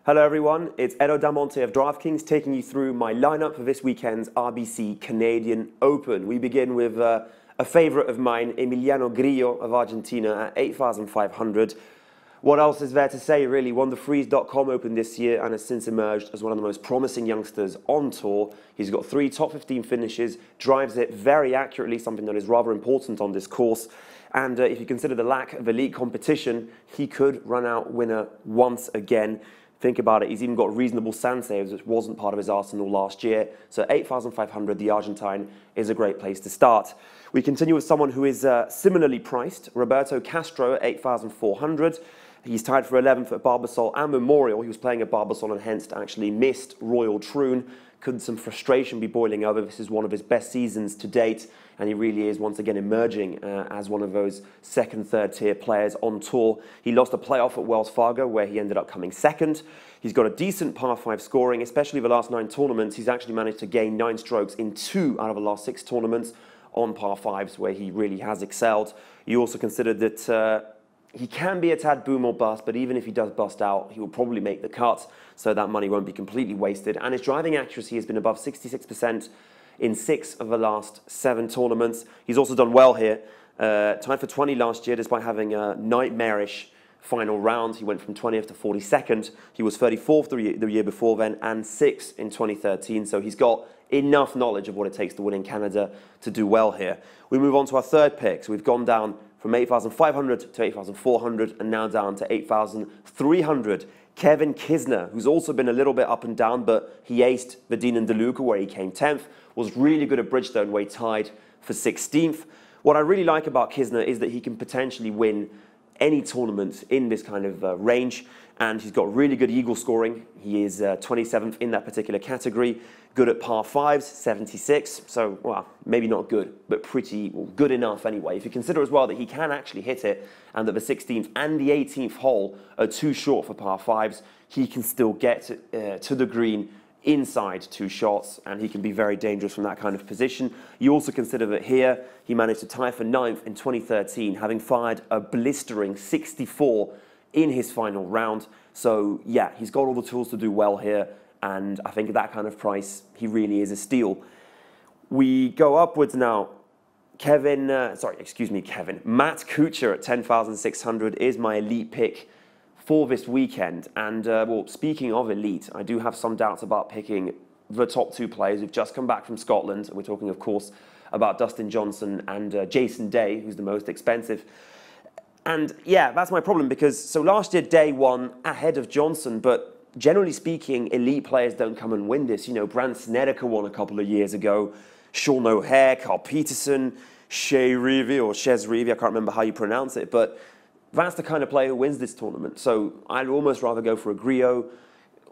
Hello everyone, it's Edo Delamonte of DraftKings taking you through my lineup for this weekend's RBC Canadian Open. We begin with a favourite of mine, Emiliano Grillo of Argentina at 8,500. What else is there to say, really? Won the Freeze.com Open this year and has since emerged as one of the most promising youngsters on tour. He's got 3 top 15 finishes, drives it very accurately, something that is rather important on this course. And if you consider the lack of elite competition, he could run out winner once again. Think about it, he's even got reasonable sand saves, which wasn't part of his arsenal last year. So 8,500, the Argentine, is a great place to start. We continue with someone who is similarly priced, Roberto Castro at 8,400. He's tied for 11th at Barbasol and Memorial. He was playing at Barbasol and hence actually missed Royal Troon. Could some frustration be boiling over? This is one of his best seasons to date, and he really is once again emerging as one of those second, third tier players on tour. He lost a playoff at Wells Fargo where he ended up coming second. He's got a decent par 5 scoring, especially the last 9 tournaments. He's actually managed to gain 9 strokes in 2 out of the last 6 tournaments on par 5s where he really has excelled. You also consider that he can be a tad boom or bust, but even if he does bust out, he will probably make the cut, so that money won't be completely wasted. And his driving accuracy has been above 66% in 6 of the last 7 tournaments. He's also done well here. Tied for 20 last year, despite having a nightmarish final round. He went from 20th to 42nd. He was 34th the year before then, and 6th in 2013. So he's got enough knowledge of what it takes to win in Canada to do well here. We move on to our third pick. So we've gone down from 8,500 to 8,400 and now down to 8,300. Kevin Kisner, who's also been a little bit up and down, but he aced the Dean and DeLuca where he came 10th, was really good at Bridgestone where he tied for 16th. What I really like about Kisner is that he can potentially win any tournament in this kind of range, and he's got really good eagle scoring. He is 27th in that particular category. Good at par 5s, 76. So, well, maybe not good, but pretty good enough anyway. If you consider as well that he can actually hit it, and that the 16th and the 18th hole are too short for par 5s, he can still get to the green inside 2 shots, and he can be very dangerous from that kind of position. You also consider that here, he managed to tie for 9th in 2013, having fired a blistering 64 in his final round. So yeah, he's got all the tools to do well here, and I think at that kind of price, he really is a steal. We go upwards now. Matt Kuchar at 10,600 is my elite pick for this weekend. And well, speaking of elite, I do have some doubts about picking the top 2 players who've just come back from Scotland. We're talking, of course, about Dustin Johnson and Jason Day, who's the most expensive. And yeah, that's my problem because, so last year Day won ahead of Johnson, but generally speaking, elite players don't come and win this. You know, Brandt Snedeker won a couple of years ago, Sean O'Hare, Carl Peterson, Shez Reavie, I can't remember how you pronounce it, but that's the kind of player who wins this tournament. So I'd almost rather go for a Grillo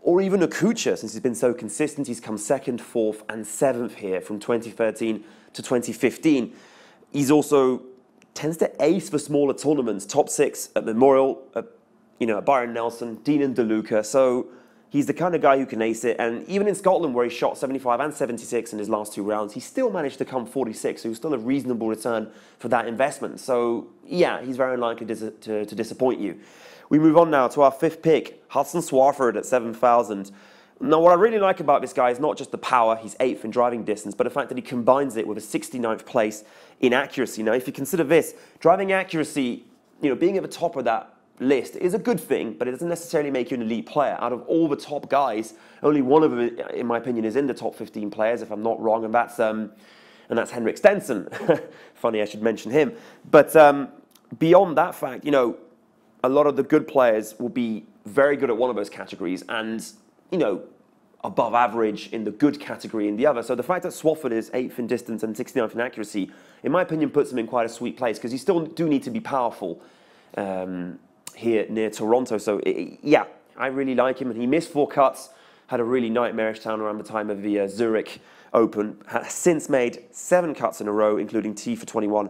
or even a Kuchar, since he's been so consistent. He's come 2nd, 4th, and 7th here from 2013 to 2015. He's also tends to ace for smaller tournaments, top 6 at Memorial, at Byron Nelson, Dean and DeLuca. So he's the kind of guy who can ace it. And even in Scotland, where he shot 75 and 76 in his last 2 rounds, he still managed to come 46. So he was still a reasonable return for that investment. So yeah, he's very unlikely to disappoint you. We move on now to our 5th pick, Hudson Swafford at 7,000. Now, what I really like about this guy is not just the power, he's 8th in driving distance, but the fact that he combines it with a 69th place in accuracy. Now, if you consider this, driving accuracy, being at the top of that list is a good thing, but it doesn't necessarily make you an elite player. Out of all the top guys, only one of them, in my opinion, is in the top 15 players, if I'm not wrong, and that's Henrik Stenson. Funny I should mention him. But beyond that fact, a lot of the good players will be very good at one of those categories and, above average in the good category in the other. So the fact that Swafford is 8th in distance and 69th in accuracy, in my opinion, puts him in quite a sweet place because you still do need to be powerful here near Toronto. So yeah, I really like him. And he missed 4 cuts, had a really nightmarish time around the time of the Zurich Open. Has since made 7 cuts in a row, including T for 21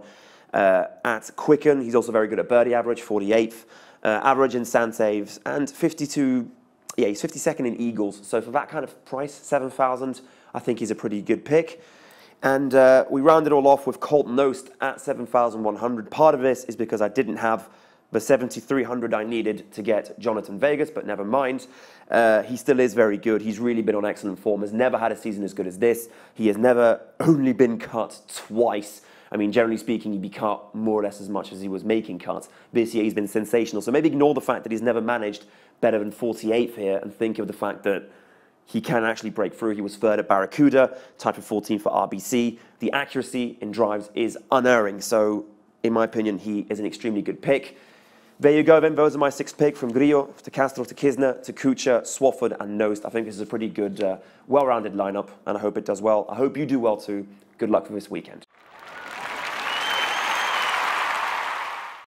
at Quicken. He's also very good at birdie average, 48th. Average in sand saves, and 52. Yeah, he's 52nd in eagles. So for that kind of price, 7,000, I think he's a pretty good pick. And we round it all off with Colton Oast at 7,100. Part of this is because I didn't have the 7,300 I needed to get Jonathan Vegas, but never mind. He still is very good. He's really been on excellent form, has never had a season as good as this. He has never only been cut twice. I mean, generally speaking, he'd be cut more or less as much as he was making cuts. This year, he's been sensational. So maybe ignore the fact that he's never managed better than 48th here and think of the fact that he can actually break through. He was third at Barracuda, tied for 14th for RBC. The accuracy in drives is unerring. So, in my opinion, he is an extremely good pick. There you go, then. Those are my 6 picks from Grillo to Castro to Kisner to Kuchar, Swafford and Nost. I think this is a pretty good, well-rounded lineup, and I hope it does well. I hope you do well too. Good luck for this weekend.